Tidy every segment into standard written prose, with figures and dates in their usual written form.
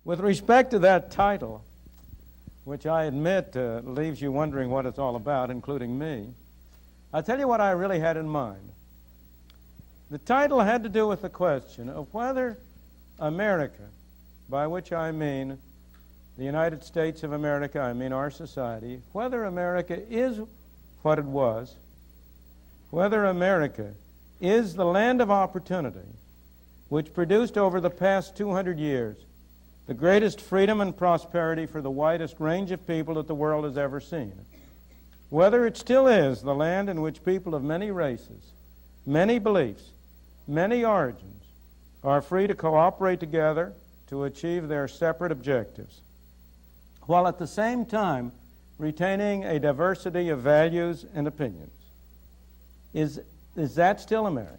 With respect to that title, which I admit leaves you wondering what it's all about, including me, I'll tell you what I really had in mind. The title had to do with the question of whether America, by which I mean the United States of America, I mean our society, whether America is what it was, whether America is the land of opportunity which produced over the past 200 years the greatest freedom and prosperity for the widest range of people that the world has ever seen. Whether it still is the land in which people of many races, many beliefs, many origins are free to cooperate together to achieve their separate objectives, while at the same time retaining a diversity of values and opinions. Is that still America?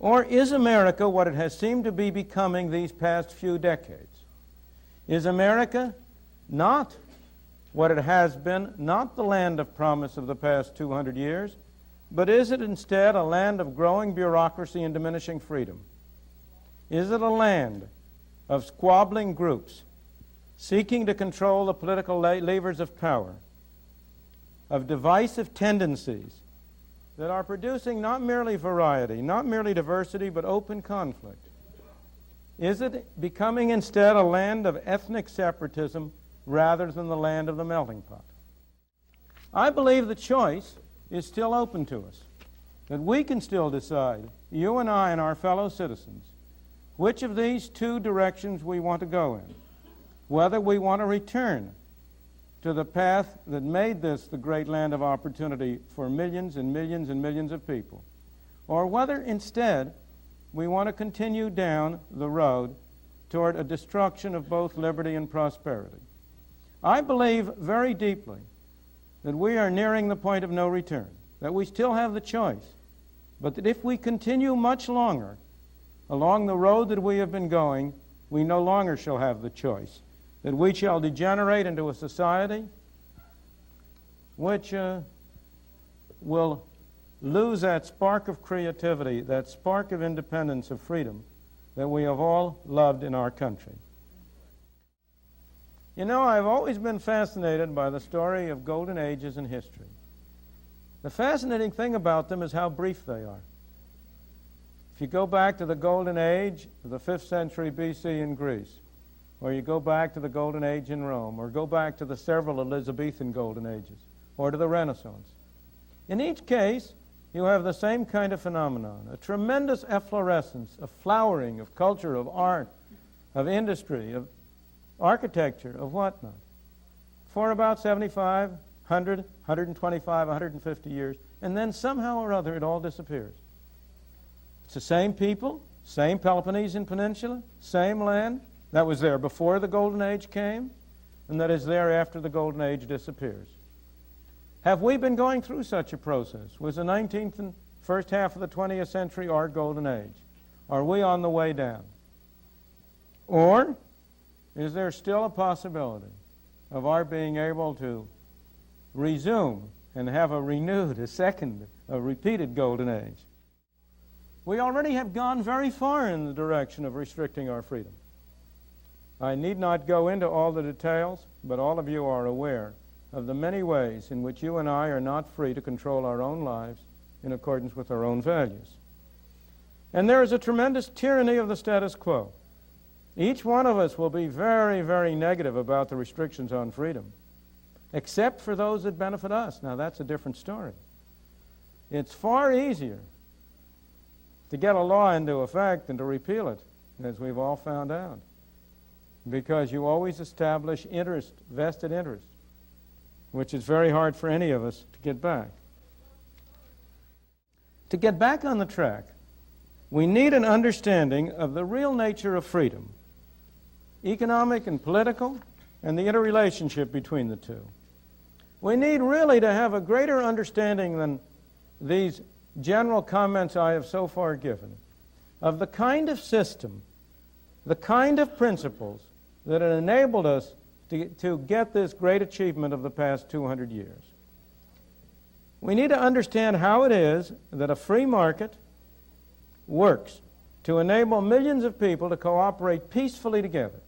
Or is America what it has seemed to be becoming these past few decades? Is America not what it has been, not the land of promise of the past 200 years, but is it instead a land of growing bureaucracy and diminishing freedom? Is it a land of squabbling groups seeking to control the political levers of power, of divisive tendencies that are producing not merely variety, not merely diversity, but open conflict? Is it becoming instead a land of ethnic separatism rather than the land of the melting pot? I believe the choice is still open to us, that we can still decide, you and I and our fellow citizens, which of these two directions we want to go in, whether we want to return to the path that made this the great land of opportunity for millions and millions and millions of people, or whether instead we want to continue down the road toward a destruction of both liberty and prosperity. I believe very deeply that we are nearing the point of no return, that we still have the choice, but that if we continue much longer along the road that we have been going, we no longer shall have the choice, that we shall degenerate into a society which will lose that spark of creativity, that spark of independence, of freedom that we have all loved in our country. You know, I've always been fascinated by the story of golden ages in history. The fascinating thing about them is how brief they are. If you go back to the golden age of the 5th century BC in Greece, or you go back to the golden age in Rome, or go back to the several Elizabethan golden ages, or to the Renaissance, in each case you have the same kind of phenomenon, a tremendous efflorescence, a flowering of culture, of art, of industry, of architecture, of whatnot, for about 75, 100, 125, 150 years, and then somehow or other it all disappears. It's the same people, same Peloponnesian Peninsula, same land that was there before the Golden Age came, and that is there after the Golden Age disappears. Have we been going through such a process? Was the 19th and first half of the 20th century our Golden Age? Are we on the way down? Or is there still a possibility of our being able to resume and have a renewed, a repeated Golden Age? We already have gone very far in the direction of restricting our freedom. I need not go into all the details, but all of you are aware of the many ways in which you and I are not free to control our own lives in accordance with our own values. And there is a tremendous tyranny of the status quo. Each one of us will be very, very negative about the restrictions on freedom, except for those that benefit us. Now, that's a different story. It's far easier to get a law into effect than to repeal it, as we've all found out, because you always establish interest, vested interest, which is very hard for any of us to get back. To get back on the track, we need an understanding of the real nature of freedom, economic and political, and the interrelationship between the two. We need really to have a greater understanding than these general comments I have so far given of the kind of system, the kind of principles that have enabled us to get this great achievement of the past 200 years. We need to understand how it is that a free market works to enable millions of people to cooperate peacefully together.